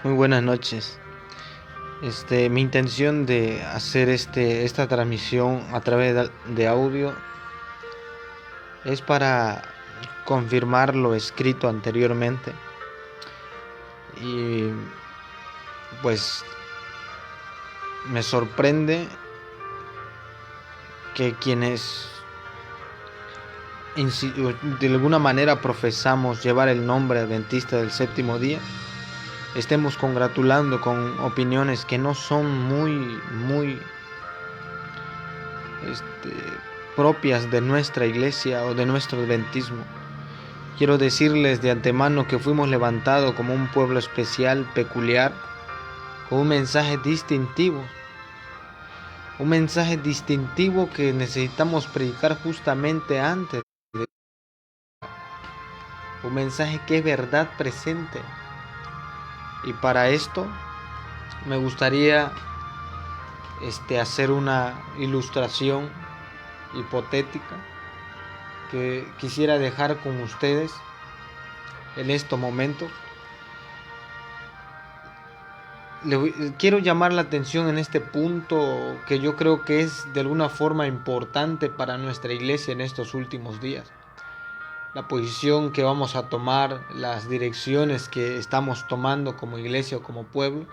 Muy buenas noches. Mi intención de hacer esta transmisión a través de audio es para confirmar lo escrito anteriormente y pues me sorprende que quienes de alguna manera profesamos llevar el nombre adventista del séptimo día estemos congratulando con opiniones que no son muy este, propias de nuestra iglesia o de nuestro adventismo. Quiero decirles de antemano que fuimos levantados como un pueblo especial, peculiar, con un mensaje distintivo que necesitamos predicar justamente antes, un mensaje que es verdad presente. Y para esto me gustaría hacer una ilustración hipotética que quisiera dejar con ustedes en estos momentos. Quiero llamar la atención en este punto que yo creo que es de alguna forma importante para nuestra iglesia en estos últimos días. La posición que vamos a tomar, las direcciones que estamos tomando como iglesia o como pueblo,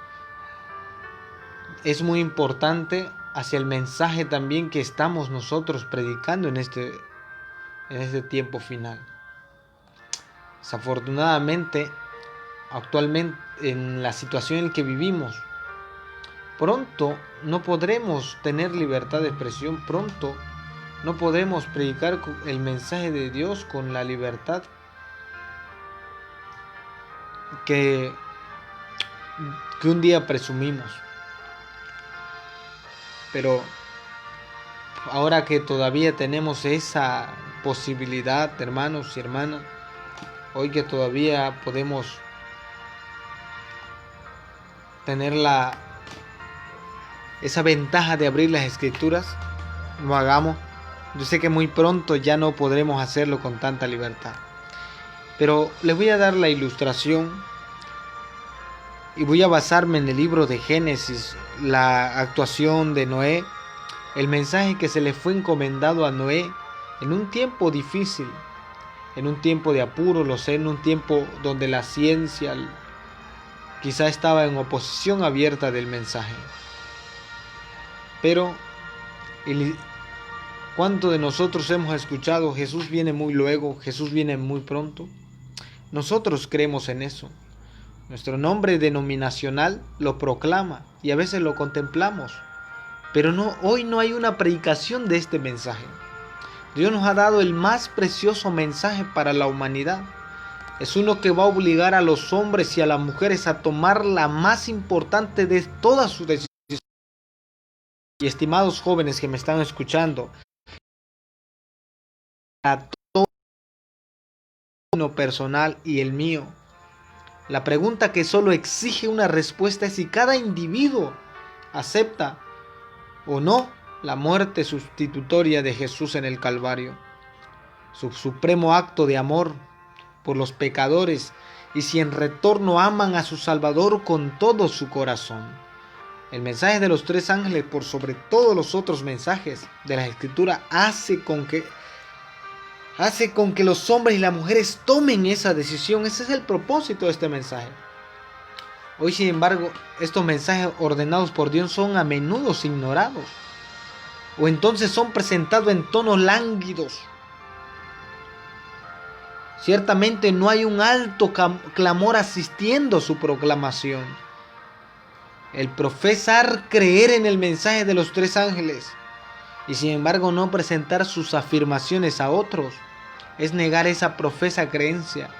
es muy importante hacia el mensaje también que estamos nosotros predicando en este tiempo final. Desafortunadamente, actualmente en la situación en que vivimos, pronto no podremos tener libertad de expresión, pronto no podremos predicar el mensaje de Dios con la libertad que un día presumimos. Pero ahora que todavía tenemos esa posibilidad, hermanos y hermanas, hoy que todavía podemos tener esa ventaja de abrir las escrituras, lo hagamos. Yo sé que muy pronto ya no podremos hacerlo con tanta libertad. Pero les voy a dar la ilustración y voy a basarme en el libro de Génesis, la actuación de Noé, el mensaje que se le fue encomendado a Noé en un tiempo difícil, en un tiempo de apuro, lo sé, en un tiempo donde la ciencia quizá estaba en oposición abierta del mensaje. Pero ¿cuánto de nosotros hemos escuchado Jesús viene muy luego, Jesús viene muy pronto? Nosotros creemos en eso. Nuestro nombre denominacional lo proclama y a veces lo contemplamos. Pero hoy no hay una predicación de este mensaje. Dios nos ha dado el más precioso mensaje para la humanidad. Es uno que va a obligar a los hombres y a las mujeres a tomar la más importante de todas sus decisiones. Y estimados jóvenes que me están escuchando, a todo uno personal y el mío, la pregunta que solo exige una respuesta es si cada individuo acepta o no la muerte sustitutoria de Jesús en el Calvario, su supremo acto de amor por los pecadores, y si en retorno aman a su Salvador con todo su corazón. El mensaje de los tres ángeles, por sobre todos los otros mensajes de la Escritura, hace con que los hombres y las mujeres tomen esa decisión. Ese es el propósito de este mensaje. Hoy, sin embargo, estos mensajes ordenados por Dios son a menudo ignorados, o entonces son presentados en tonos lánguidos. Ciertamente no hay un alto clamor asistiendo a su proclamación. El profesar creer en el mensaje de los tres ángeles y sin embargo no presentar sus afirmaciones a otros es negar esa profesa creencia.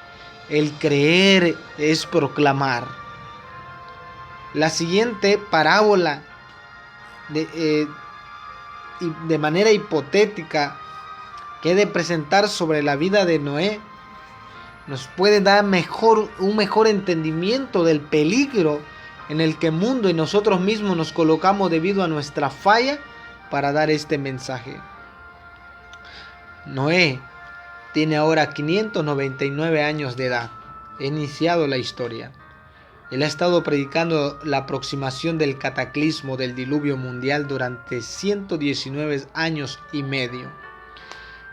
El creer es proclamar. La siguiente parábola de manera hipotética que he de presentar sobre la vida de Noé nos puede dar un mejor entendimiento del peligro en el que el mundo y nosotros mismos nos colocamos debido a nuestra falla para dar este mensaje. Noé tiene ahora 599 años de edad. He iniciado la historia. Él ha estado predicando la aproximación del cataclismo del diluvio mundial durante 119 años y medio.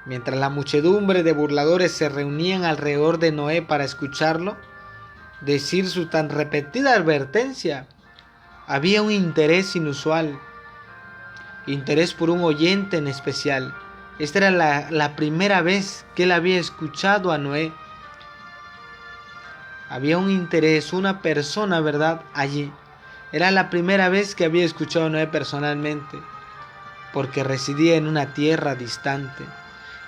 Mientras la muchedumbre de burladores se reunían alrededor de Noé para escucharlo decir su tan repetida advertencia, había un interés inusual, interés por un oyente en especial. Esta era la primera vez que él había escuchado a Noé. Había un interés, una persona, ¿verdad?, allí. Era la primera vez que había escuchado a Noé personalmente, porque residía en una tierra distante.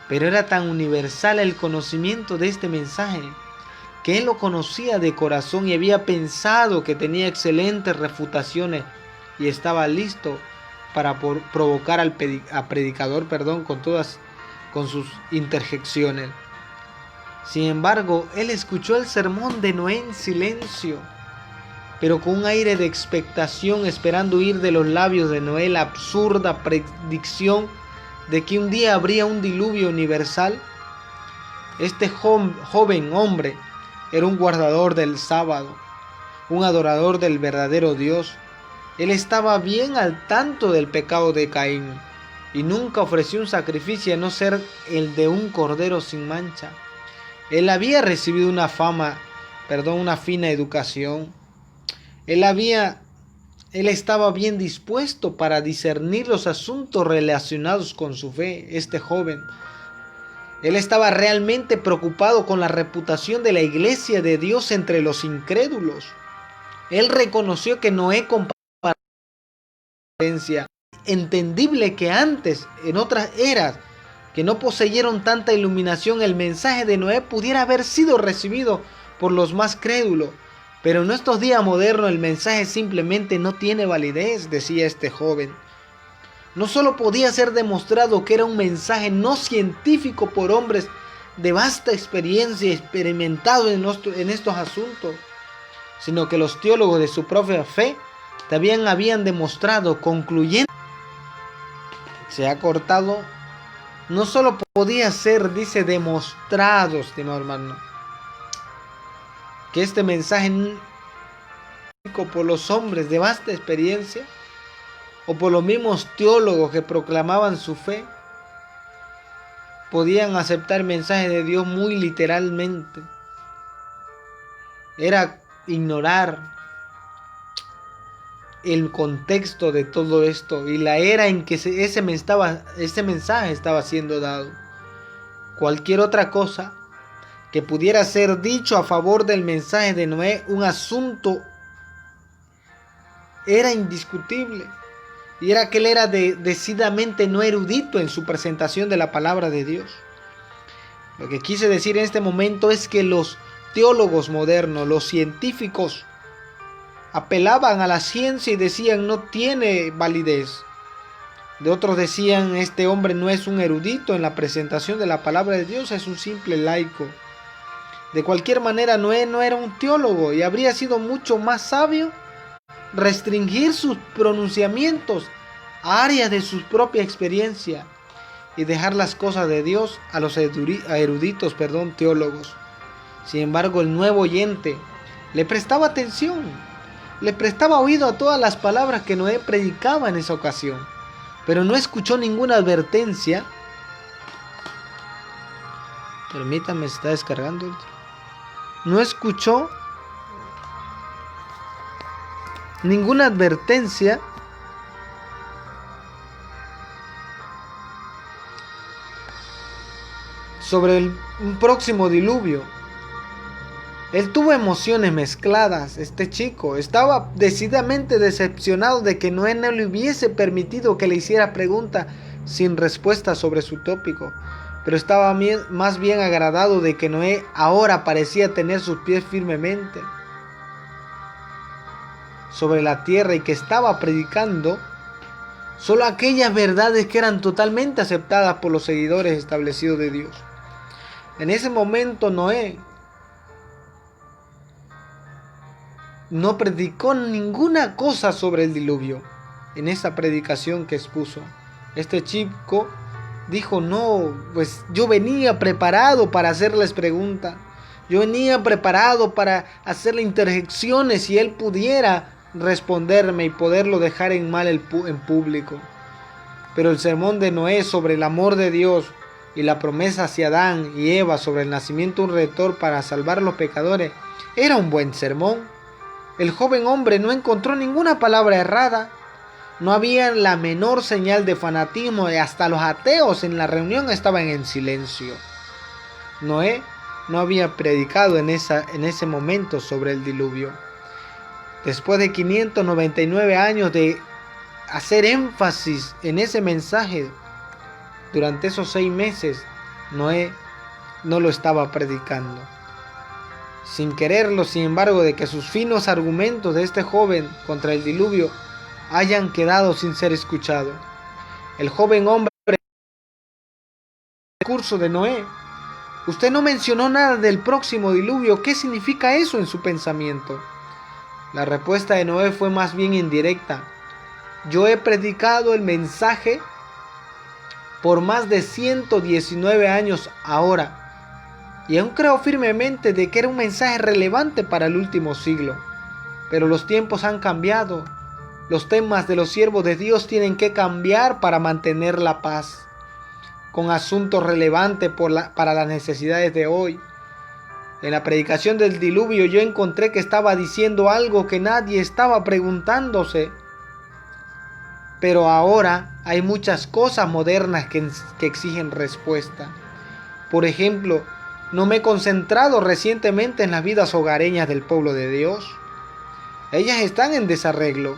Pero era tan universal el conocimiento de este mensaje, que él lo conocía de corazón y había pensado que tenía excelentes refutaciones y estaba listo para provocar al predicador, con sus interjecciones. Sin embargo, él escuchó el sermón de Noé en silencio, pero con un aire de expectación, esperando oír de los labios de Noé la absurda predicción de que un día habría un diluvio universal. Este joven hombre era un guardador del sábado, un adorador del verdadero Dios. Él estaba bien al tanto del pecado de Caín y nunca ofreció un sacrificio a no ser el de un cordero sin mancha. Él había recibido una fina educación. Él estaba bien dispuesto para discernir los asuntos relacionados con su fe, este joven. Él estaba realmente preocupado con la reputación de la iglesia de Dios entre los incrédulos. Él reconoció que Noé compartía entendible que antes, en otras eras que no poseyeron tanta iluminación, el mensaje de Noé pudiera haber sido recibido por los más crédulos. Pero en estos días modernos el mensaje simplemente no tiene validez, decía este joven. No solo podía ser demostrado que era un mensaje no científico por hombres de vasta experiencia experimentados en estos asuntos, sino que los teólogos de su propia fe también habían demostrado, concluyendo, se ha cortado, no solo podía ser, dice, demostrado, estimado hermano, que este mensaje por los hombres de vasta experiencia o por los mismos teólogos que proclamaban su fe, podían aceptar el mensaje de Dios muy literalmente. Era ignorar el contexto de todo esto y la era en que ese mensaje estaba siendo dado. Cualquier otra cosa que pudiera ser dicho a favor del mensaje de Noé, un asunto, era indiscutible. Y era que él era decididamente no erudito en su presentación de la palabra de Dios. Lo que quise decir en este momento es que los teólogos modernos, los científicos, apelaban a la ciencia y decían no tiene validez. De otros decían este hombre no es un erudito en la presentación de la palabra de Dios, es un simple laico. De cualquier manera Noé no era un teólogo y habría sido mucho más sabio restringir sus pronunciamientos a áreas de su propia experiencia y dejar las cosas de Dios a los eruditos teólogos. Sin embargo, el nuevo oyente le prestaba atención, le prestaba oído a todas las palabras que Noé predicaba en esa ocasión, pero no escuchó ninguna advertencia. Permítame, se está descargando. No escuchó ninguna advertencia sobre un próximo diluvio. Él tuvo emociones mezcladas. Este chico estaba decididamente decepcionado de que Noé no le hubiese permitido que le hiciera preguntas sin respuesta sobre su tópico, pero estaba más bien agradado de que Noé ahora parecía tener sus pies firmemente sobre la tierra y que estaba predicando solo aquellas verdades que eran totalmente aceptadas por los seguidores establecidos de Dios. En ese momento Noé no predicó ninguna cosa sobre el diluvio. En esa predicación que expuso, este chico dijo: no, pues yo venía preparado para hacerles preguntas. Yo venía preparado para hacerle interjecciones y él pudiera responderme y poderlo dejar en mal en público. Pero el sermón de Noé sobre el amor de Dios y la promesa hacia Adán y Eva sobre el nacimiento de un redentor para salvar a los pecadores era un buen sermón. El joven hombre no encontró ninguna palabra errada. No había la menor señal de fanatismo y hasta los ateos en la reunión estaban en silencio. Noé no había predicado en ese momento sobre el diluvio. Después de 599 años de hacer énfasis en ese mensaje, durante esos 6 meses, Noé no lo estaba predicando. Sin quererlo, sin embargo, de que sus finos argumentos de este joven contra el diluvio hayan quedado sin ser escuchados. El joven hombre, el discurso de Noé, usted no mencionó nada del próximo diluvio. ¿Qué significa eso en su pensamiento? La respuesta de Noé fue más bien indirecta. Yo he predicado el mensaje por más de 119 años ahora, y aún creo firmemente de que era un mensaje relevante para el último siglo. Pero los tiempos han cambiado. Los temas de los siervos de Dios tienen que cambiar para mantener la paz, con asuntos relevantes para las necesidades de hoy. En la predicación del diluvio yo encontré que estaba diciendo algo que nadie estaba preguntándose. Pero ahora hay muchas cosas modernas que exigen respuesta. Por ejemplo, no me he concentrado recientemente en las vidas hogareñas del pueblo de Dios. Ellas están en desarreglo.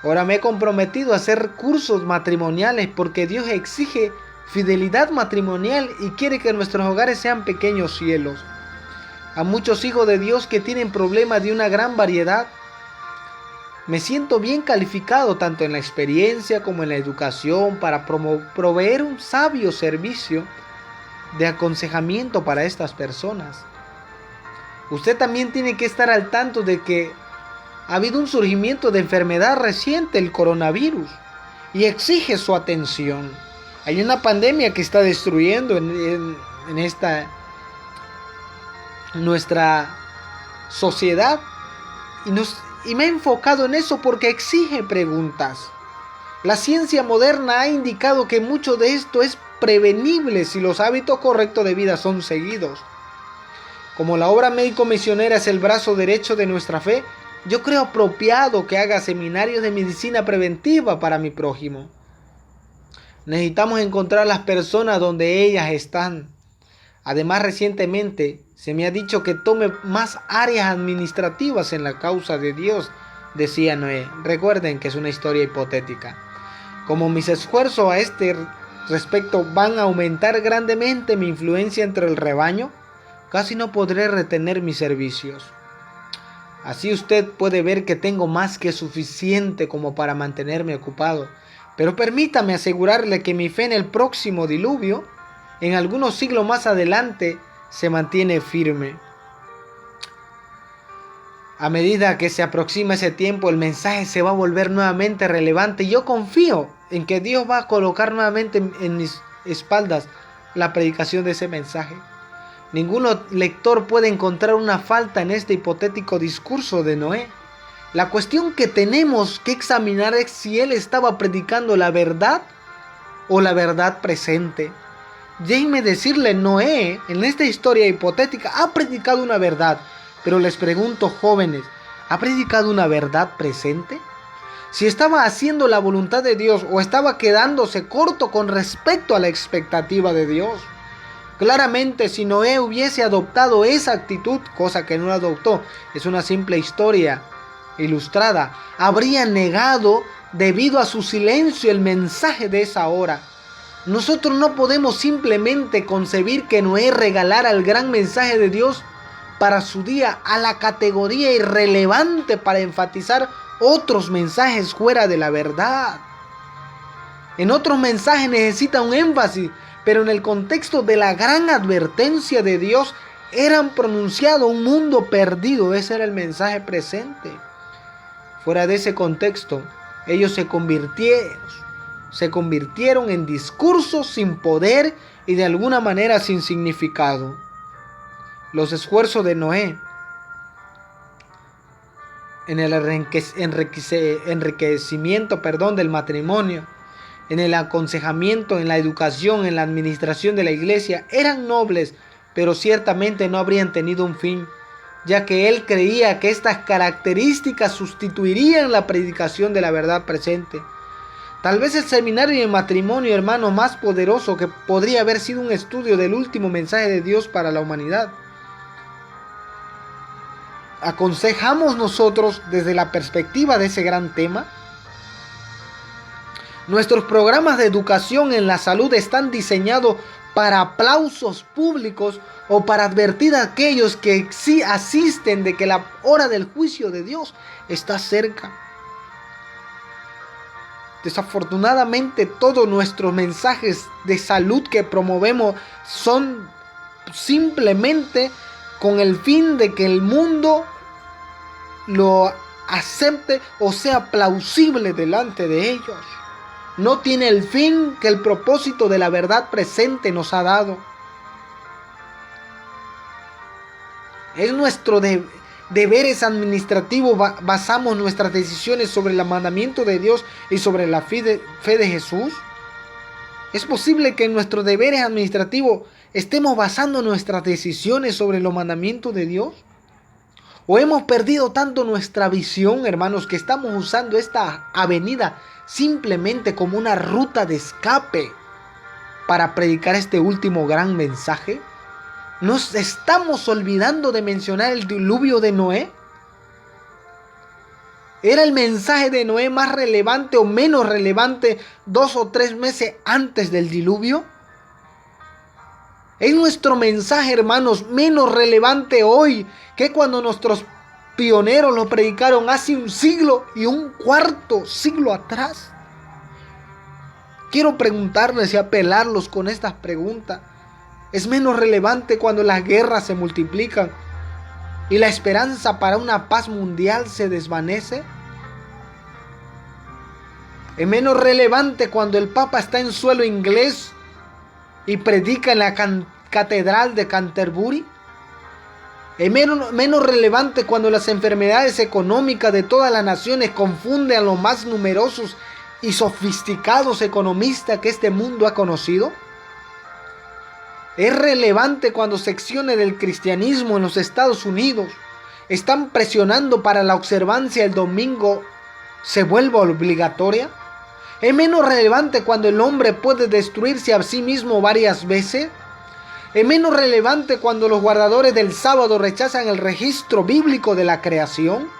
Ahora me he comprometido a hacer cursos matrimoniales porque Dios exige fidelidad matrimonial y quiere que nuestros hogares sean pequeños cielos. A muchos hijos de Dios que tienen problemas de una gran variedad, me siento bien calificado tanto en la experiencia como en la educación para proveer un sabio servicio de aconsejamiento para estas personas. Usted también tiene que estar al tanto de que ha habido un surgimiento de enfermedad reciente, el coronavirus, y exige su atención. Hay una pandemia que está destruyendo en nuestra sociedad y me he enfocado en eso porque exige preguntas. La ciencia moderna ha indicado que mucho de esto es prevenible si los hábitos correctos de vida son seguidos. Como la obra médico-misionera es el brazo derecho de nuestra fe, yo creo apropiado que haga seminarios de medicina preventiva para mi prójimo. Necesitamos encontrar a las personas donde ellas están. Además, recientemente se me ha dicho que tome más áreas administrativas en la causa de Dios, decía Noé. Recuerden que es una historia hipotética. Como mis esfuerzos a este respecto van a aumentar grandemente mi influencia entre el rebaño, casi no podré retener mis servicios. Así usted puede ver que tengo más que suficiente como para mantenerme ocupado. Pero permítame asegurarle que mi fe en el próximo diluvio, en algunos siglos más adelante, se mantiene firme. A medida que se aproxima ese tiempo, el mensaje se va a volver nuevamente relevante. Y yo confío en que Dios va a colocar nuevamente en mis espaldas la predicación de ese mensaje. Ningún lector puede encontrar una falta en este hipotético discurso de Noé. La cuestión que tenemos que examinar es si él estaba predicando la verdad o la verdad presente. Déjenme decirle, Noé, en esta historia hipotética, ha predicado una verdad. Pero les pregunto, jóvenes, ¿ha predicado una verdad presente? Si estaba haciendo la voluntad de Dios o estaba quedándose corto con respecto a la expectativa de Dios. Claramente, si Noé hubiese adoptado esa actitud, cosa que no adoptó, es una simple historia ilustrada, habría negado debido a su silencio el mensaje de esa hora. Nosotros no podemos simplemente concebir que Noé regalara el gran mensaje de Dios para su día a la categoría irrelevante para enfatizar otros mensajes fuera de la verdad. En otros mensajes necesita un énfasis, pero en el contexto de la gran advertencia de Dios eran pronunciado un mundo perdido. Ese era el mensaje presente. Fuera de ese contexto, ellos se convirtieron en discursos sin poder y de alguna manera sin significado. los esfuerzos de Noé en el enriquecimiento del matrimonio, en el aconsejamiento, en la educación, en la administración de la iglesia, eran nobles, pero ciertamente no habrían tenido un fin, ya que él creía que estas características sustituirían la predicación de la verdad presente. Tal vez el seminario de matrimonio, hermano, más poderoso que podría haber sido un estudio del último mensaje de Dios para la humanidad. ¿Aconsejamos nosotros desde la perspectiva de ese gran tema? Nuestros programas de educación en la salud están diseñados para aplausos públicos o para advertir a aquellos que sí asisten de que la hora del juicio de Dios está cerca. Desafortunadamente, todos nuestros mensajes de salud que promovemos son simplemente con el fin de que el mundo lo acepte o sea plausible delante de ellos. No tiene el fin que el propósito de la verdad presente nos ha dado. Es nuestro deberes administrativos, basamos nuestras decisiones sobre el mandamiento de Dios y sobre la fe de Jesús. Es posible que en nuestros deberes administrativos estemos basando nuestras decisiones sobre los mandamientos de Dios. ¿O hemos perdido tanto nuestra visión, hermanos, que estamos usando esta avenida simplemente como una ruta de escape para predicar este último gran mensaje? ¿Nos estamos olvidando de mencionar el diluvio de Noé? ¿Era el mensaje de Noé más relevante o menos relevante 2 o 3 meses antes del diluvio? ¿Es nuestro mensaje, hermanos, menos relevante hoy que cuando nuestros pioneros lo predicaron hace 1 siglo y 1/4 siglo atrás? Quiero preguntarles y apelarlos con estas preguntas. ¿Es menos relevante cuando las guerras se multiplican y la esperanza para una paz mundial se desvanece? ¿Es menos relevante cuando el Papa está en suelo inglés y predica en la catedral de Canterbury? ¿Es menos relevante cuando las enfermedades económicas de todas las naciones confunden a los más numerosos y sofisticados economistas que este mundo ha conocido? ¿Es relevante cuando secciones del cristianismo en los Estados Unidos están presionando para la observancia del domingo se vuelva obligatoria? ¿Es menos relevante cuando el hombre puede destruirse a sí mismo varias veces? ¿Es menos relevante cuando los guardadores del sábado rechazan el registro bíblico de la creación?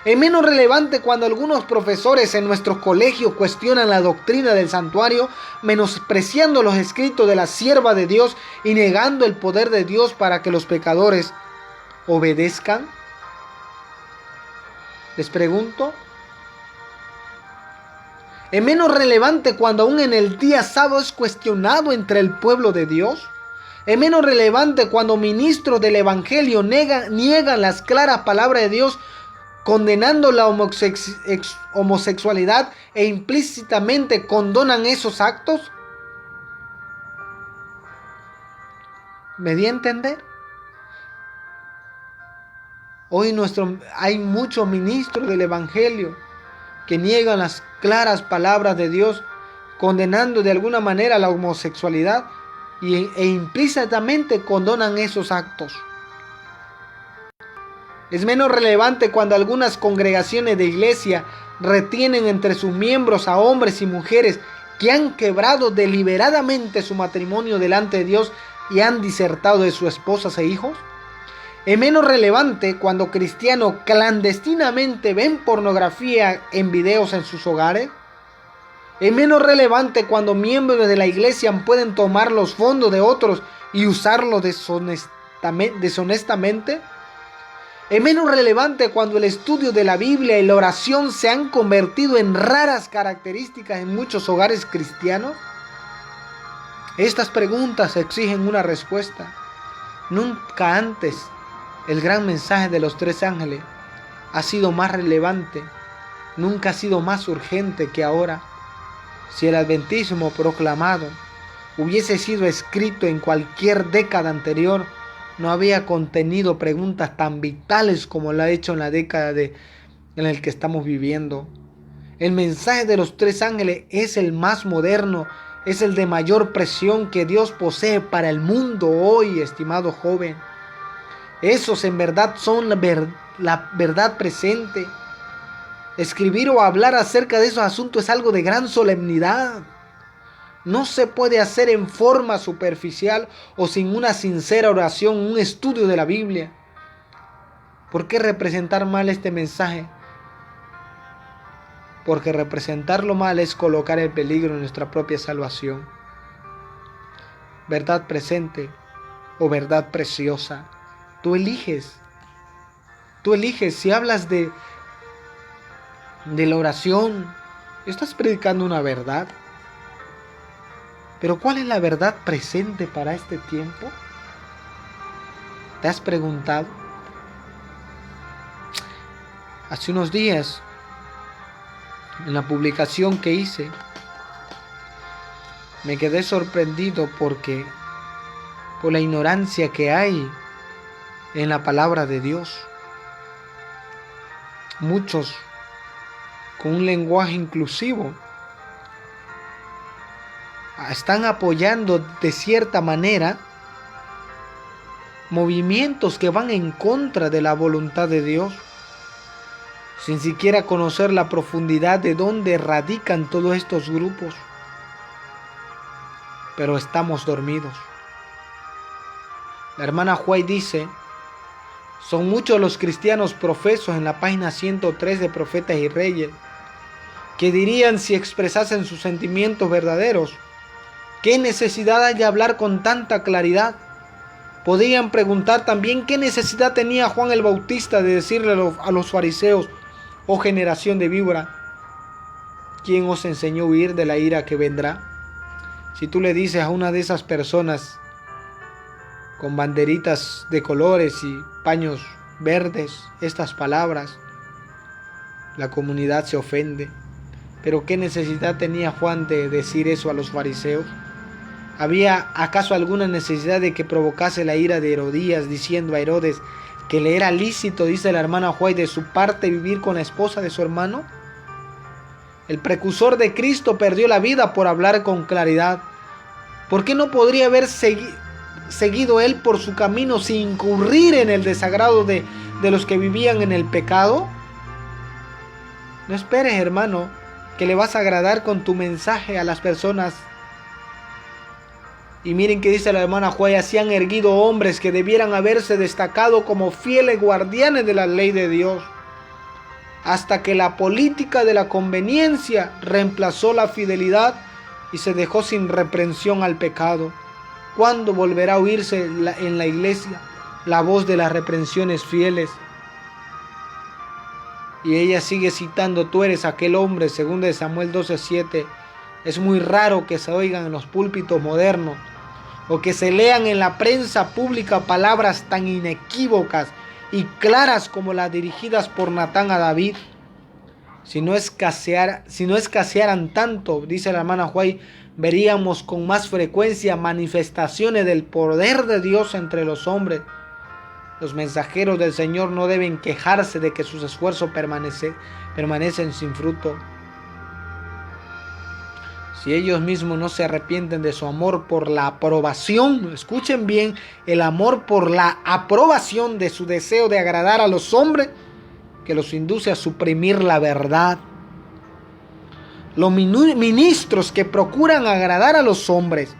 ¿Es menos relevante cuando algunos profesores en nuestros colegios cuestionan la doctrina del santuario, menospreciando los escritos de la sierva de Dios y negando el poder de Dios para que los pecadores obedezcan? Les pregunto, ¿es menos relevante cuando aún en el día sábado es cuestionado entre el pueblo de Dios? ¿Es menos relevante cuando ministros del evangelio niegan las claras palabras de Dios, condenando la homosexualidad e implícitamente condonan esos actos? ¿Me di a entender? Hoy hay muchos ministros del evangelio que niegan las claras palabras de Dios, condenando de alguna manera la homosexualidad e implícitamente condonan esos actos. Es menos relevante cuando algunas congregaciones de iglesia retienen entre sus miembros a hombres y mujeres que han quebrado deliberadamente su matrimonio delante de Dios y han disertado de sus esposas e hijos. Es menos relevante cuando cristianos clandestinamente ven pornografía en videos en sus hogares. Es menos relevante cuando miembros de la iglesia pueden tomar los fondos de otros y usarlos deshonestamente. Es menos relevante cuando el estudio de la Biblia y la oración se han convertido en raras características en muchos hogares cristianos. Estas preguntas exigen una respuesta. Nunca antes el gran mensaje de los 3 ángeles ha sido más relevante, nunca ha sido más urgente que ahora. Si el adventismo proclamado hubiese sido escrito en cualquier década anterior, no había contenido preguntas tan vitales como lo ha hecho en la década en la que estamos viviendo. El mensaje de los tres ángeles es el más moderno, es el de mayor presión que Dios posee para el mundo hoy, estimado joven. Esos en verdad son la verdad presente. Escribir o hablar acerca de esos asuntos es algo de gran solemnidad. No se puede hacer en forma superficial o sin una sincera oración, un estudio de la Biblia. ¿Por qué representar mal este mensaje? Porque representarlo mal es colocar en peligro nuestra propia salvación. Verdad presente o verdad preciosa. Tú eliges. Tú eliges. Si hablas de la oración, estás predicando una verdad. Pero ¿cuál es la verdad presente para este tiempo? ¿Te has preguntado? Hace unos días, en la publicación que hice, me quedé sorprendido por la ignorancia que hay en la palabra de Dios. Muchos con un lenguaje inclusivo están apoyando de cierta manera movimientos que van en contra de la voluntad de Dios, sin siquiera conocer la profundidad de dónde radican todos estos grupos. Pero estamos dormidos. La hermana White dice: son muchos los cristianos profesos en la página 103 de Profetas y Reyes que dirían, si expresasen sus sentimientos verdaderos, ¿qué necesidad hay de hablar con tanta claridad? Podrían preguntar también qué necesidad tenía Juan el Bautista de decirle a los fariseos: oh generación de víbora, ¿quién os enseñó a huir de la ira que vendrá? Si tú le dices a una de esas personas con banderitas de colores y paños verdes estas palabras, la comunidad se ofende. Pero ¿qué necesidad tenía Juan de decir eso a los fariseos? ¿Había acaso alguna necesidad de que provocase la ira de Herodías diciendo a Herodes que le era lícito, dice la hermana White, de su parte vivir con la esposa de su hermano? El precursor de Cristo perdió la vida por hablar con claridad. ¿Por qué no podría haber seguido él por su camino sin incurrir en el desagrado de los que vivían en el pecado? No esperes, hermano, que le vas a agradar con tu mensaje a las personas. Y miren que dice la hermana Juárez: así han erguido hombres que debieran haberse destacado como fieles guardianes de la ley de Dios, hasta que la política de la conveniencia reemplazó la fidelidad y se dejó sin reprensión al pecado. ¿Cuándo volverá a oírse en la iglesia la voz de las reprensiones fieles? Y ella sigue citando: tú eres aquel hombre, 2 Samuel 12:7. Es muy raro que se oigan en los púlpitos modernos o que se lean en la prensa pública palabras tan inequívocas y claras como las dirigidas por Natán a David. Si no escasearan tanto, dice la hermana White, veríamos con más frecuencia manifestaciones del poder de Dios entre los hombres. Los mensajeros del Señor no deben quejarse de que sus esfuerzos permanecen sin fruto. Si ellos mismos no se arrepienten de su amor por la aprobación, escuchen bien, el amor por la aprobación de su deseo de agradar a los hombres, que los induce a suprimir la verdad. Los ministros que procuran agradar a los hombres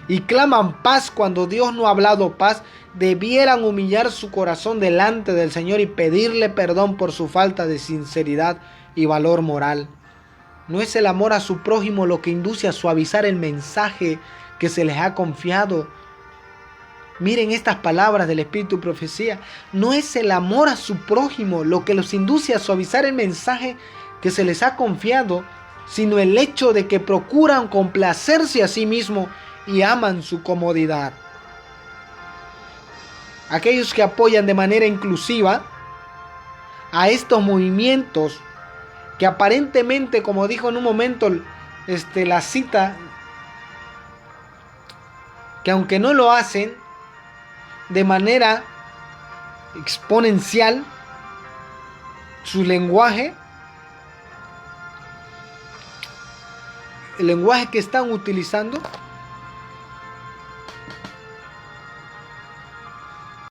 y claman paz cuando Dios no ha hablado paz, debieran humillar su corazón delante del Señor y pedirle perdón por su falta de sinceridad y valor moral. ¿No es el amor a su prójimo lo que induce a suavizar el mensaje que se les ha confiado? Miren estas palabras del Espíritu y Profecía. No es el amor a su prójimo lo que los induce a suavizar el mensaje que se les ha confiado, sino el hecho de que procuran complacerse a sí mismos y aman su comodidad. Aquellos que apoyan de manera inclusiva a estos movimientos, que aparentemente, como dijo en un momento la cita, que aunque no lo hacen, de manera exponencial su lenguaje, el lenguaje que están utilizando